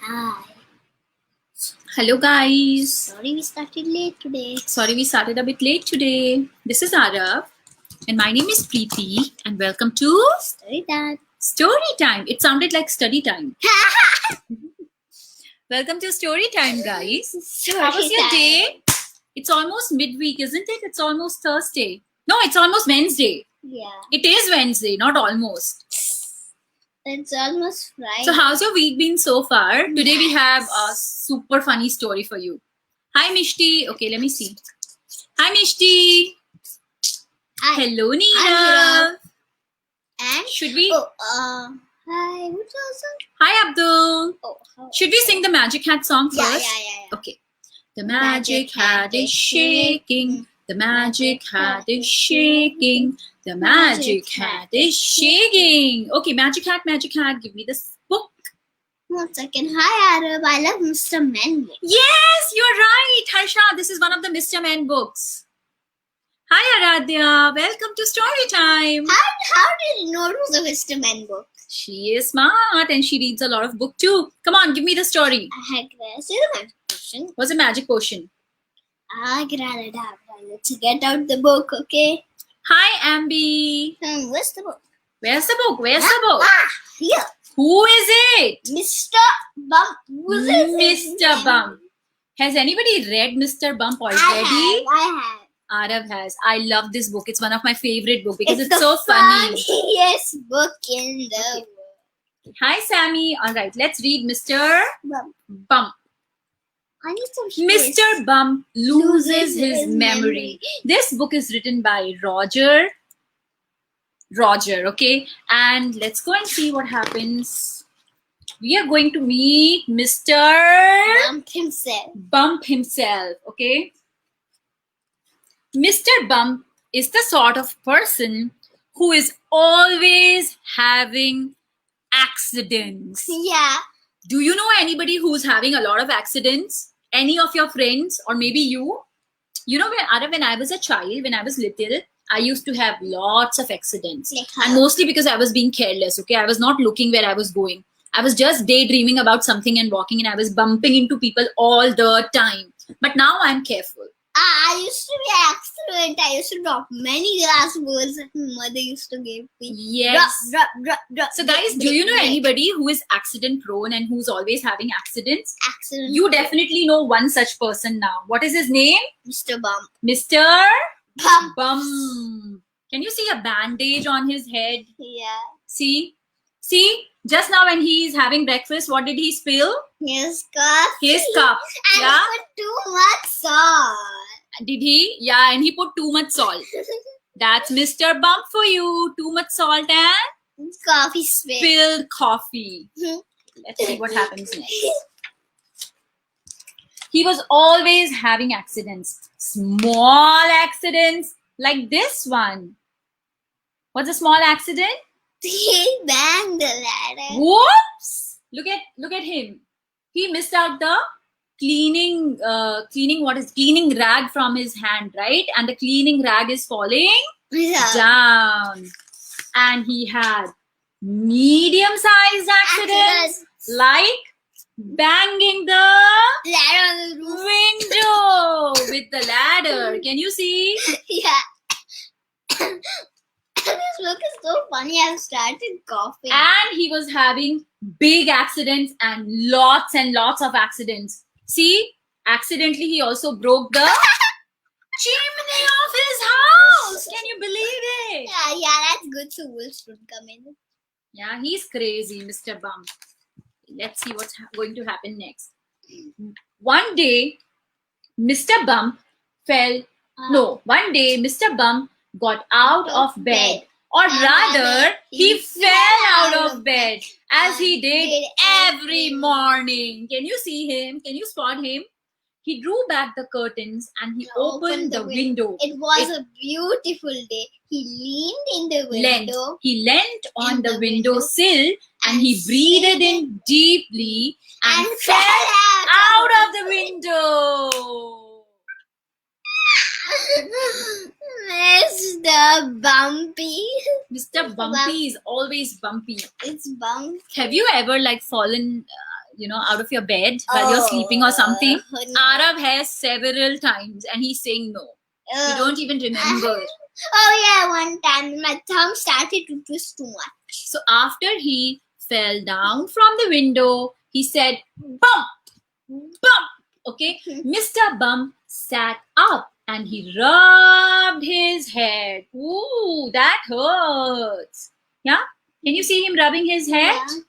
Hi. Hello guys. Sorry we started late today. Sorry we started a bit late today. This is Arav and my name is Preeti and welcome to Story time. Story Time. It sounded like study time. Welcome to Story Time, guys. How was your day? It's almost midweek, isn't it? It's almost Thursday. No, it's almost Wednesday. Yeah. It is Wednesday, not almost. It's almost Friday. So how's your week been so far? Today we have a super funny story for you. Hi Mishti. Okay, let me see. Hi Mishti. Hi. Hello Neera. Hi, and Should we? Hi. What's also? Hi Abdul. Oh. Should we sing the Magic Hat song first? Yeah. Okay. The magic hat is shaking. The magic hat is shaking. The magic hat is shaking. Okay, magic hat, give me this book. 1 second. Hi, Arab. I love Mr. Men. Yes, you're right, Harsha. This is one of the Mr. Men books. Hi, Aradhya. Welcome to Story Time. How did you know it was a Mr. Men book? She is smart and she reads a lot of book too. Come on, give me the story. Say the magic potion. What's a magic potion? Let's get out the book, okay? Hi, Ambi. Where's the book? Where's the book? Where's the book? Here. Who is it? Mr. Bump. Who's it? Mr. Bump. Has anybody read Mr. Bump already? I have. Arav has. I love this book. It's one of my favorite books because it's the so funny. funniest book in the world. Hi, Sammy. All right, let's read Mr. Bump. I need some space. Mr. Bump loses his memory. This book is written by Roger, okay? And let's go and see what happens. We are going to meet Mr. Bump himself, okay? Mr. Bump is the sort of person who is always having accidents. Yeah. Do you know anybody who's having a lot of accidents? Any of your friends or maybe you? You know, when I was a child, when I was little, I used to have lots of accidents. And mostly because I was being careless, okay? I was not looking where I was going. I was just daydreaming about something and walking and I was bumping into people all the time. But now I'm careful. I used to be an accident. I used to drop many glass balls that my mother used to give me. Yes. Drop. So guys, do you know anybody who is accident prone and who's always having accidents? Accident. You definitely know one such person now. What is his name? Mr. Bump. Mr. Bump. Can you see a bandage on his head? Yeah. See? Just now when he is having breakfast, what did he spill? His cup. And yeah. he put too much salt. Did he? Yeah, and he put too much salt. That's Mr. Bump for you. Too much salt and coffee spilled coffee. Let's see what happens next. He was always having accidents. Small accidents like this one. What's a small accident? He banged the ladder. Whoops! Look at him. He missed out the cleaning rag from his hand, right? And the cleaning rag is falling down. And he had medium-sized accidents like banging the ladder on the roof. Window with the ladder. Can you see? Yeah. This book is so funny. I've started coughing. And he was having big accidents and lots of accidents. See, accidentally he also broke the chimney of his house. Can you believe it? Yeah, that's good. So wolves don't come in. Yeah, he's crazy, Mr. Bump. Let's see what's going to happen next. One day, Mr. Bump Mr. Bump got out of bed. Or rather, he fell out of bed as he did every morning. Can you see him? Can you spot him? He drew back the curtains and he opened the window. It was a beautiful day. He leaned in the window. He leant on the window sill and he breathed in deeply and fell out of the window. Mr. Bumpy. Mr. Bumpy is always bumpy. It's bumpy. Have you ever fallen out of your bed while you're sleeping or something? No. Arav has several times and he's saying no. You don't even remember. Oh yeah, one time my thumb started to twist too much. So after he fell down from the window, he said, "Bump! Bump!" Okay, Mr. Bump sat up and he rubbed his head. Ooh, that hurts. Yeah? Can you see him rubbing his head? Yeah.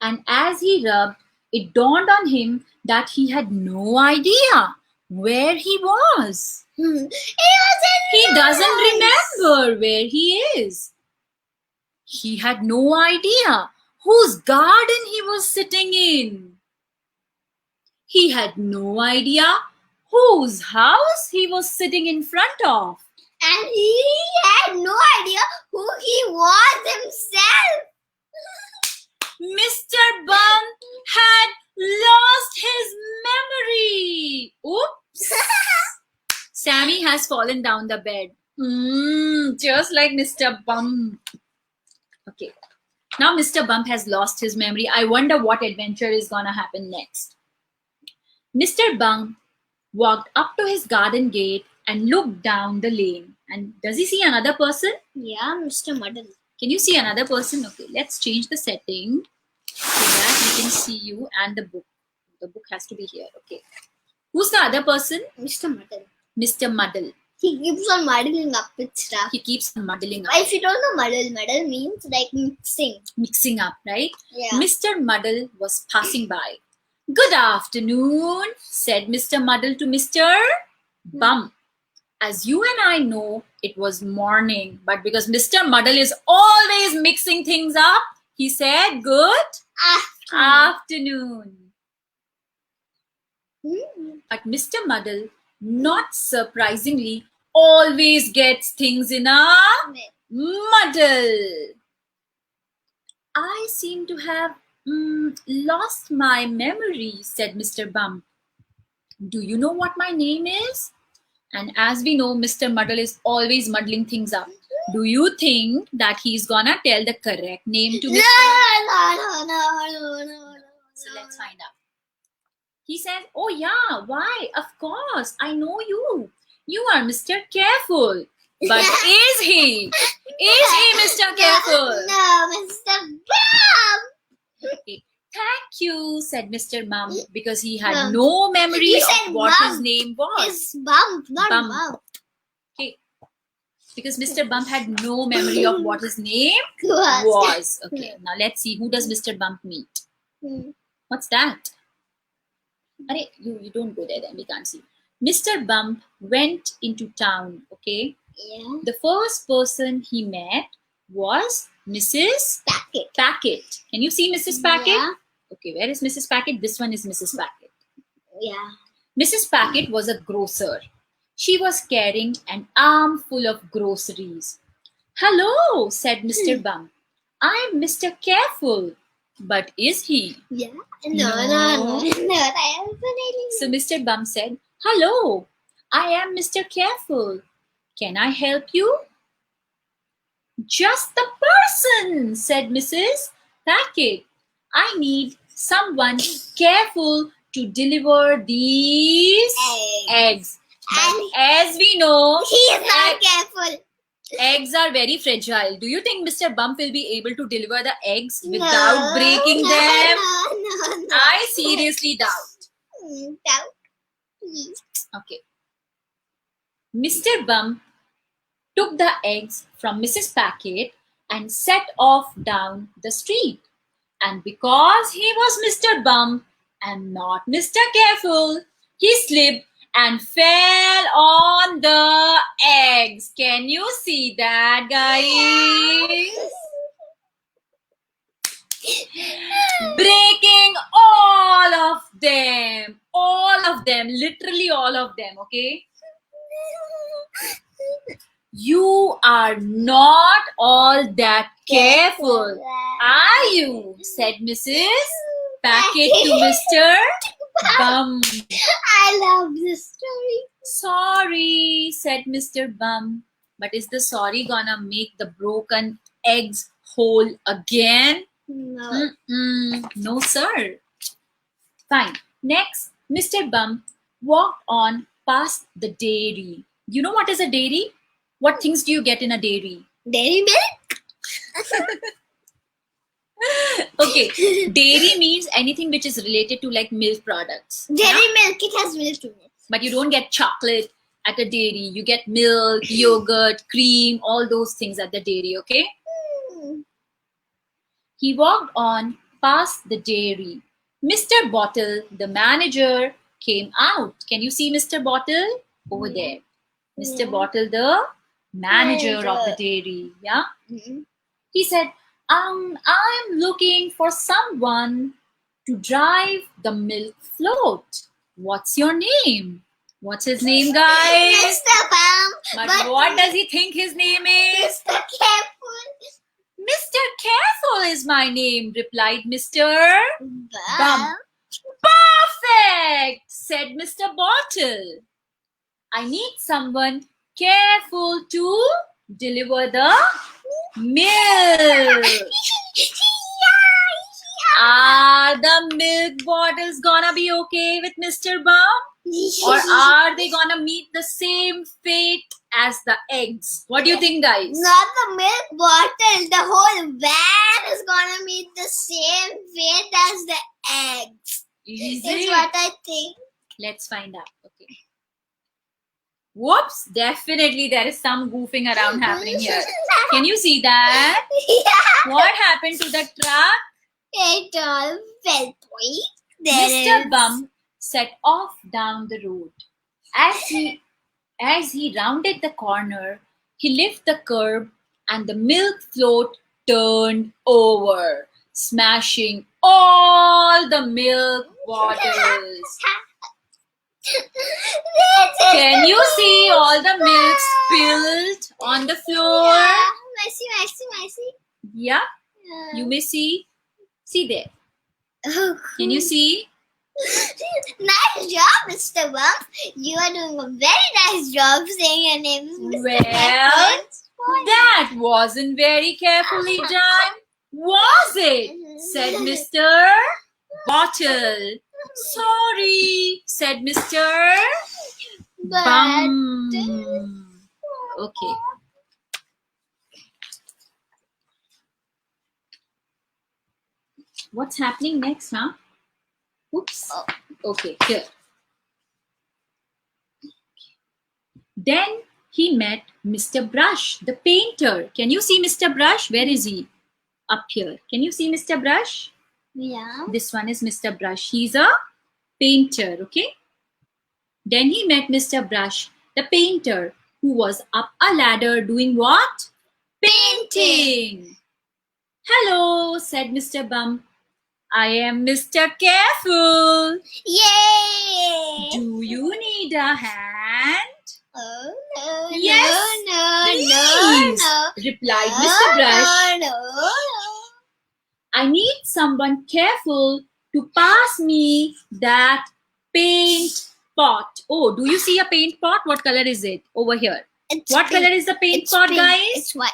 And as he rubbed, it dawned on him that he had no idea where he was. He doesn't remember where he is. He had no idea whose garden he was sitting in. He had no idea whose house he was sitting in front of. And he had no idea who he was himself. Mr. Bump had lost his memory. Oops. Sammy has fallen down the bed. Just like Mr. Bump. Okay. Now Mr. Bump has lost his memory. I wonder what adventure is gonna happen next. Mr. Bump walked up to his garden gate and looked down the lane. And does he see another person? Yeah, Mr. Muddle. Can you see another person? Okay, let's change the setting so that we can see you and the book. The book has to be here. Okay. Who's the other person? Mr. Muddle. Mr. Muddle. He keeps on muddling up with stuff. He keeps muddling up. If you don't know muddle means like mixing. Mixing up, right? Yeah. Mr. Muddle was passing by. "Good afternoon," said Mr. Muddle to Mr. Bump. As you and I know, it was morning, but because Mr. Muddle is always mixing things up, he said, "Good afternoon." But Mr. Muddle, not surprisingly, always gets things in a muddle. "I seem to have lost my memory," said Mr. Bump. "Do you know what my name is?" And as we know, Mr. Muddle is always muddling things up. Do you think that he's gonna tell the correct name to Mr. No. So let's find out. He says, "Oh yeah, why? Of course, I know you. You are Mr. Careful." But is he? Is he Mr. Careful? No, Mr. Bump. Okay. "Thank you," said Mr. Bump, because he had No. no memory You of said what his Bump. name was. It's Bump, not Bump. Bump. Okay. Because Mr. Bump had no memory of what his name Was. was. Okay. Now let's see, who does Mr. Bump meet? What's that? Arey, you don't go there then, we can't see. Mr. Bump went into town, okay? Yeah. The first person he met was Mrs. Packet. Packet. Can you see Mrs. Packet? Yeah. Okay, where is Mrs. Packet? This one is Mrs. Packet. Yeah. Mrs. Packet was a grocer. She was carrying an armful of groceries. "Hello," said Mr. Bump. "I'm Mr. Careful." But is he? Yeah. No. No. So Mr. Bump said, "Hello, I am Mr. Careful. Can I help you?" "Just the person," said Mrs. Packet. "I need someone careful to deliver these eggs. But as we know, He is not careful. eggs are very fragile. Do you think Mr. Bump will be able to deliver the eggs without breaking them? No. I seriously doubt. Doubt. Please. Okay. Mr. Bump took the eggs from Mrs. Packet and set off down the street. And because he was Mr. Bump and not Mr. Careful, he slipped and fell on the eggs. Can you see that, guys? Breaking all of them, literally all of them, okay? "You are not all that careful, are you?" said Mrs. Packet to Mr. Bump. I love this story. "Sorry," said Mr. Bump. But is the sorry gonna make the broken eggs whole again? No. No, sir. Fine. Next, Mr. Bump walked on past the dairy. You know what is a dairy? What things do you get in a dairy? Dairy milk? Okay, dairy means anything which is related to like milk products. Dairy milk, it has milk in it. But you don't get chocolate at a dairy. You get milk, yogurt, cream, all those things at the dairy, okay? He walked on past the dairy. Mr. Bottle, the manager, came out. Can you see Mr. Bottle? Over there. Mr. Yeah. Bottle, the manager of the dairy. Yeah? He said, I'm looking for someone to drive the milk float. What's your name? What's his name, guys? Mr. Bum. But what does he think his name is? Mr. Careful. Mr. Careful is my name, replied Mr. Bum. Perfect, said Mr. Bottle. I need someone careful to deliver the milk. Are the milk bottles gonna be okay with Mr. Bum? Or are they gonna meet the same fate as the eggs? What do you think, guys? Not the milk bottle. The whole van is gonna meet the same fate as the eggs. Easy. Is what I think. Let's find out. Okay. Whoops! Definitely there is some goofing around happening here. Can you see that? Yeah. What happened to the truck? It all fell point. Mr. Bum set off down the road. As he rounded the corner, he lifted the curb and the milk float turned over, smashing all the milk bottles. Can you see all the milk spilled on the floor? Yeah. Messy. Yeah, you may see. See there. Oh, Can you see? Nice job, Mr. Bump. You are doing a very nice job saying your name is Mr. Well, that wasn't very carefully done, was it? Said Mr. Bottle. Sorry, said Mr. Bum. Okay. What's happening next, huh? Oops. Okay, here. Then he met Mr. Brush, the painter. Can you see Mr. Brush? Where is he? Up here. Can you see Mr. Brush? Yeah. This one is Mr. Brush. He's a painter, okay? Then he met Mr. Brush, the painter, who was up a ladder doing what? Painting. Hello, said Mr. Bum. I am Mr. Careful. Yay! Do you need a hand? Oh no! Yes, No! replied Mr. Brush. No! I need someone careful to pass me that paint pot. Oh, do you see a paint pot? What color is it? Over here. What color is the paint pot, pink. guys? It's white.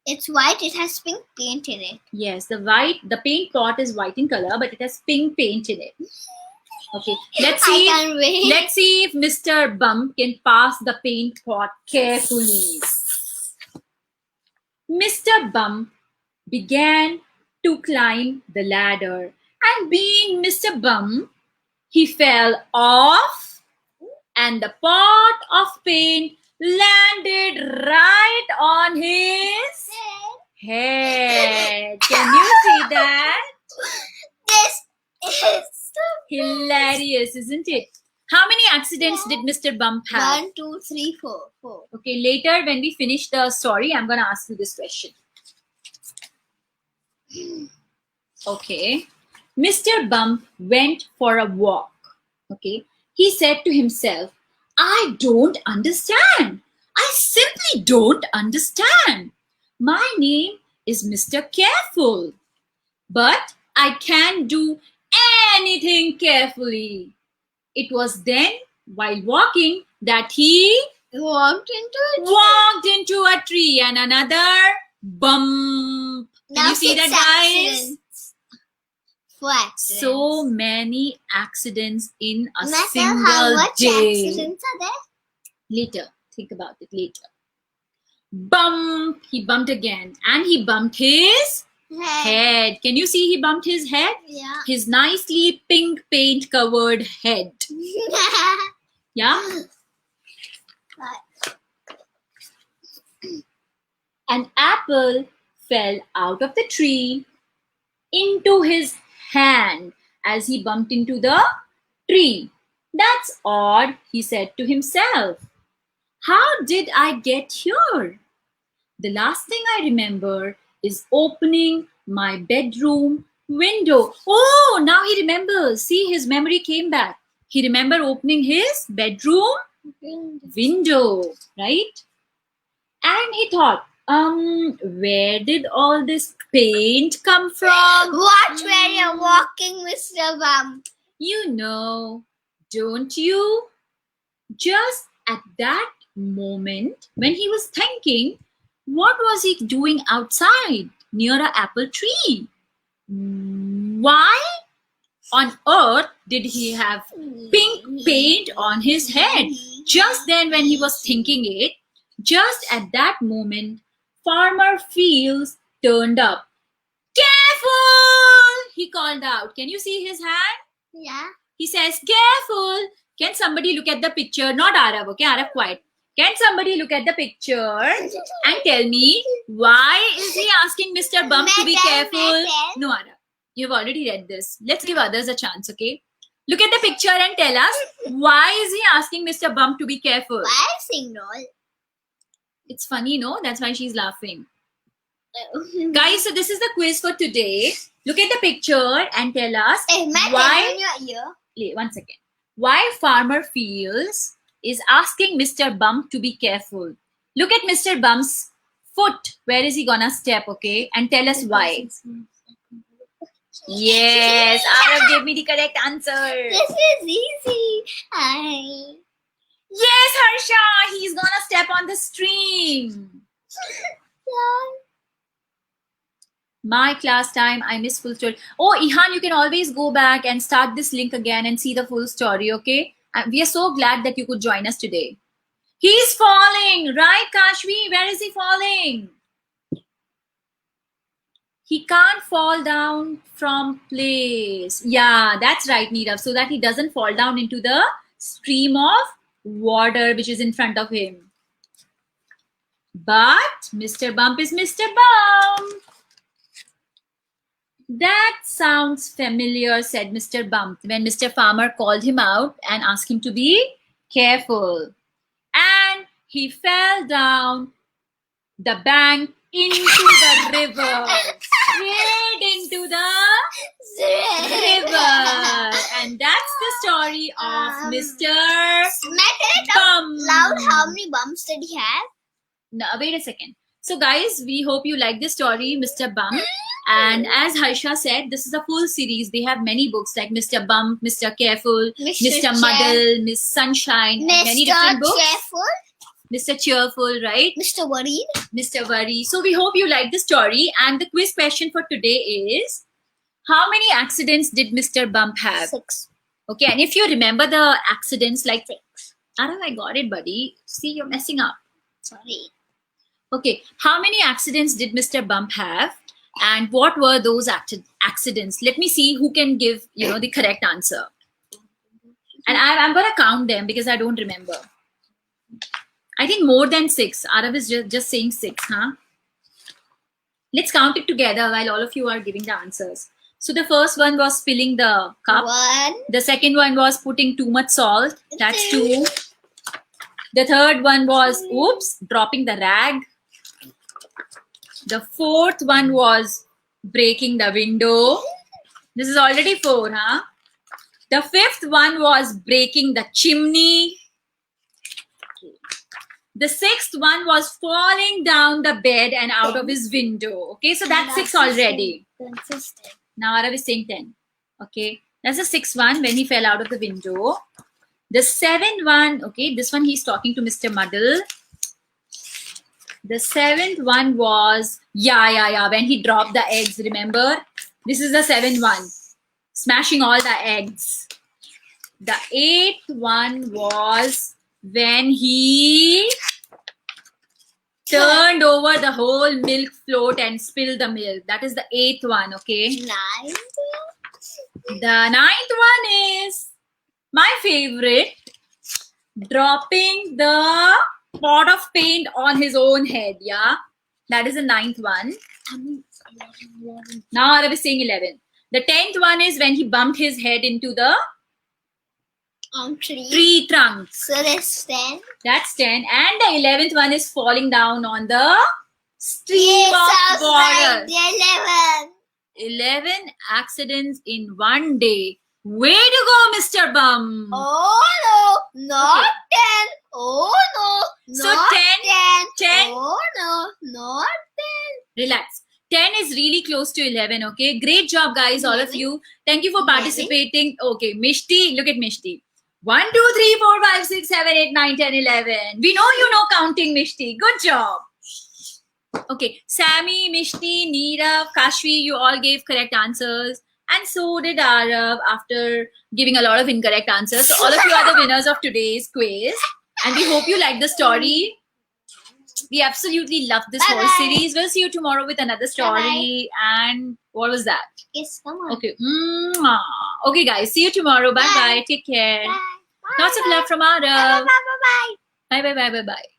It's white. It has pink paint in it. Yes, the paint pot is white in color, but it has pink paint in it. Okay, let's see. I can't wait. Let's see if Mr. Bump can pass the paint pot carefully. Mr. Bump began to climb the ladder, and being Mr. Bump, he fell off, and the pot of paint landed right on his head. Can you see that? This is Hilarious, isn't it? How many accidents did Mr. Bump have? 1, 2, 3, 4. Okay, later when we finish the story, I'm going to ask you this question. Okay. Mr. Bump went for a walk. Okay. He said to himself, I don't understand. I simply don't understand. My name is Mr. Careful, but I can't do anything carefully. It was then, while walking, that he Walked into walked into a tree and another bump. Can you see that, guys? 4 accidents. So many accidents in a Matter how single much day. accidents are there? Later. Think about it later. Bump! He bumped again. And he bumped his head. Can you see he bumped his head? Yeah. His nicely pink paint covered head. Yeah? An apple fell out of the tree into his hand as he bumped into the tree. That's odd, he said to himself. How did I get here? The last thing I remember is opening my bedroom window. Oh, now he remembers. See, his memory came back. He remembered opening his bedroom window, right? And he thought, where did all this paint come from? Watch where you're walking, Mr. Bump. You know, don't you? Just at that moment, when he was thinking, what was he doing outside near an apple tree? Why on earth did he have pink paint on his head? Just then, when he was thinking it, just at that moment, Farmer Fields turned up. Careful! He called out. Can you see his hand? Yeah. He says, careful! Can somebody look at the picture? Not Arav, okay? Arav, quiet. Can somebody look at the picture and tell me why is he asking Mr. Bump to be careful? No, Arav. You've already read this. Let's give others a chance, okay? Look at the picture and tell us why is he asking Mr. Bump to be careful? Why sing roll? It's funny, no? That's why she's laughing. Guys, so this is the quiz for today. Look at the picture and tell us why. In your ear. One second. Why Farmer Fields is asking Mr. Bump to be careful. Look at Mr. Bump's foot. Where is he gonna step, okay? And tell us why. Yes, Arav gave me the correct answer. This is easy. Hi. Yes, Harsha, he's gonna step on the stream. My class time, I miss full story. Oh, Ihan, you can always go back and start this link again and see the full story, okay? We are so glad that you could join us today. He's falling, right, Kashvi? Where is he falling? He can't fall down from place. Yeah, that's right, Neerav. So that he doesn't fall down into the stream of water which is in front of him. But Mr. Bump is Mr. Bump. That sounds familiar, said Mr. Bump when Mr. Farmer called him out and asked him to be careful. And he fell down the bank into the river. Straight into the river. And that's the story of Mr. Bump. Loud, how many bumps did he have? No, wait a second. So guys, we hope you like this story, Mr. Bump. And as Harsha said, this is a full series. They have many books like Mr. Bump, Mr. Careful, Mr. Muddle, Miss Sunshine, and many different books. Cheerful. Mr. Cheerful, right? Mr. Worried. Mr. Worry. So we hope you like the story. And the quiz question for today is, how many accidents did Mr. Bump have? 6. Okay, and if you remember the accidents, like 6. Arav, I got it, buddy. See, you're messing up. Sorry. Okay, how many accidents did Mr. Bump have? And what were those accidents? Let me see who can give, the correct answer. And I'm going to count them because I don't remember. I think more than 6. Arav is just saying 6, huh? Let's count it together while all of you are giving the answers. So the first one was spilling the cup. 1. The second one was putting too much salt. That's 2. The third one was, oops, dropping the rag. The fourth one was breaking the window. This is already 4, huh? The fifth one was breaking the chimney. The sixth one was falling down the bed and out of his window. Okay, so that's 6 already. Consistent. Now Arav is saying 10. Okay, that's the 6th one when he fell out of the window. The 7th one, okay, this one he's talking to Mr. Muddle. The 7th one was, yeah. When he dropped the eggs, remember? This is the 7th one. Smashing all the eggs. The 8th one was when he turned over the whole milk float and spilled the milk. That is the 8th one, okay? 9. The 9th one is my favorite. Dropping the pot of paint on his own head, yeah? That is the 9th one. Now I was saying 11. The 10th one is when he bumped his head into the tree trunks. So that's 10. That's 10. And the 11th one is falling down on the stream Yes, of water. Right, 11 accidents in one day. Way to go, Mr. Bum. Oh no, not 10. Oh no, So not 10, 10. Oh no, not 10. Relax. 10 is really close to 11, okay? Great job, guys, all of 11. you. Thank you for participating. Okay, Mishti, look at Mishti. 1, 2, 3, 4, 5, 6, 7, 8, 9, 10, 11. We know you know counting, Mishti. Good job. Okay, Sammy, Mishti, Neerav, Kashvi, you all gave correct answers. And so did Arav after giving a lot of incorrect answers. So all of you are the winners of today's quiz. And we hope you liked the story. We absolutely love this whole Bye-bye. series. We'll see you tomorrow with another story. And what was that? Yes, come on. Okay. Okay, guys. See you tomorrow. Bye-bye. Take care. Bye. Lots of love from Arav. Bye. Bye-bye. Bye-bye. Bye-bye.